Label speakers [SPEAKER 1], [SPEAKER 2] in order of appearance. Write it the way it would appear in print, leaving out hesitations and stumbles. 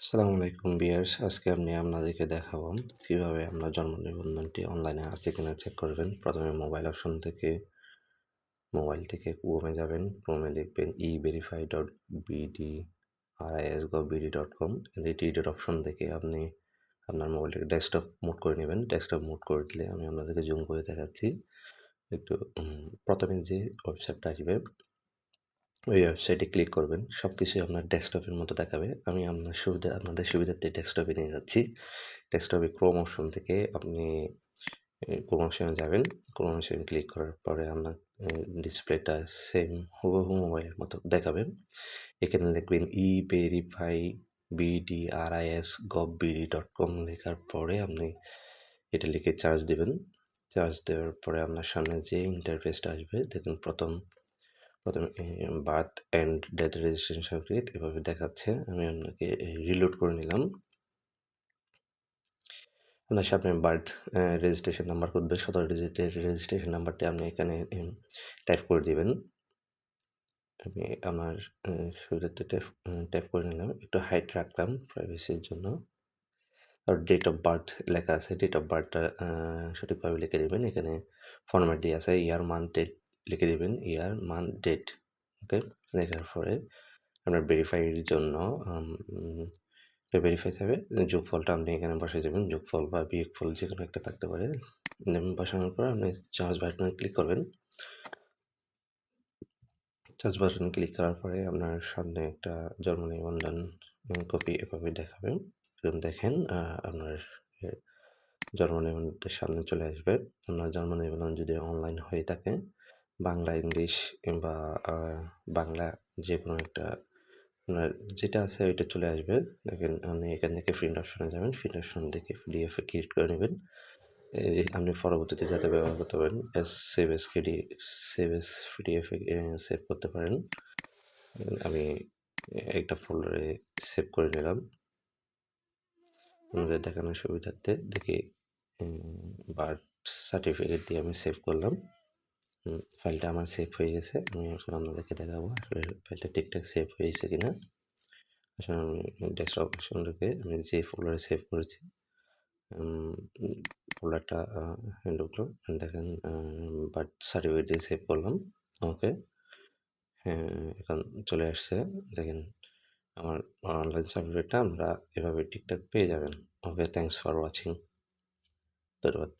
[SPEAKER 1] আসসালামু আলাইকুম ভিউয়ার্স। আজকে আমি আপনাদেরকে দেখাবো কিভাবে আপনার জন্ম নিবন্ধনটি অনলাইনে আছে কিনা চেক করবেন। প্রথমে মোবাইল থেকে ক্রোমে যাবেন। ক্রোমে লিখবেন everify.bdrisgovbd.com। এই 3 ডট অপশন থেকে আপনি আপনার মোবাইলটাকে ডেস্কটপ মোড করে নেবেন। ডেস্কটপ মোড করে দিলে আমি আপনাদেরকে জুম করে দেখাচ্ছি। একটু প্রথমে যে ওয়েবসাইটটা আসবে ওই ওয়েবসাইটে ক্লিক করবেন। সবকিছুই আপনার ডেস্কটপের মতো দেখাবে। আমি আপনাদের সুবিধার্থে ডেস্কটপে নিয়ে যাচ্ছি। ডেস্কটপে ক্রোম অপশন থেকে আপনি ক্রোম অপশনে যাবেন। ক্রোম অপশনে ক্লিক করার পরে আপনার ডিসপ্লেটা সেম হুবহু মোবাইলের মতো দেখাবে। এখানে লিখবেন everify.bdrisgovbd.com লেখার পরে আপনি এটা লিখে সার্চ দিবেন। সার্চ দেওয়ার পরে আপনার সামনে যে ইন্টারফেসটা আসবে দেখুন প্রথমে birth and death registration certificate এভাবে দেখাচ্ছে। আমি আপনাকে রিলোড করে নিলাম। আপনার সামনে বার্থ রেজিস্ট্রেশন নাম্বার খুঁজবে। 17 ডিজিটের রেজিস্ট্রেশন নাম্বারটি আপনি এখানে টাইপ করে দিবেন। আমি আমার সুবিধার্থে টাইপ করে নিলাম। একটু হাইট রাখলাম প্রাইভেসির জন্য। আর ডেট অফ বার্থ লেখা আছে। ডেট অফ বার্থটা সঠিকভাবে লিখে দিবেন। এখানে ফরম্যাট দেয়া আছে। ইয়ার, মান্থ, ডেট লিখে দিবেন। ইয়ার, মান্থ, ডেট। ওকে? লেখার পরে আপনার ভেরিফাইয়ের জন্য ভেরিফাই চাইবে। যোগফলটা আপনি এখানে বসায় দিবেন। যোগফল বা বিয়োগফল যেকোনো একটা থাকতে পারে। দেন বসানোর পর আপনি সার্চ বাটনে ক্লিক করবেন। সার্চ বাটনে ক্লিক করার পরে আপনার সামনে একটা জন্ম নিবন্ধন কপি এভাবে দেখাবে। এরকম দেখেন আপনার এ জন্ম নিবন্ধনটার সামনে চলে আসবে। আপনার জন্ম নিবন্ধন যদি অনলাইন হয়ে থাকে বাংলা, ইংলিশ কিংবা বাংলা যেকোনো একটা আপনার যেটা আছে ওইটা চলে আসবে। দেখেন আপনি এখান থেকে প্রিন্ট অপশনে যাবেন। প্রিন্ট অপশন থেকে পিডিএফ এ ক্রিয়েট করে নেবেন। আপনি পরবর্তীতে যাতে ব্যবহার করতে পারেন সেভ এস পিডিএফ এ সেভ করতে পারেন। আমি একটা ফোল্ডারে সেভ করে নিলাম। আপনাদের দেখানোর সুবিধার্থে দেখি বার্থ সার্টিফিকেট দিয়ে আমি সেভ করলাম। ফাইলটা আমার সেভ হয়ে গেছে। আমি এখন আপনাদেরকে দেখাবো আসলে ফাইলটা ঠিকঠাক সেভ হয়েছে কিনা। আসলে আমি ডেস্কটপ অপশনটাকে আমি যে ফোল্ডারে সেভ করেছি ফোল্ডারটা ঢুকলো। দেখেন বার্থ সার্টিফিকেট দিয়ে সেভ করলাম। ওকে। হ্যাঁ, এখন চলে আসছে। দেখেন আমার অনলাইন সার্টিফিকেটটা আমরা এভাবে ঠিকঠাক পেয়ে যাবেন। ওকে, থ্যাংকস ফর ওয়াচিং। ধন্যবাদ।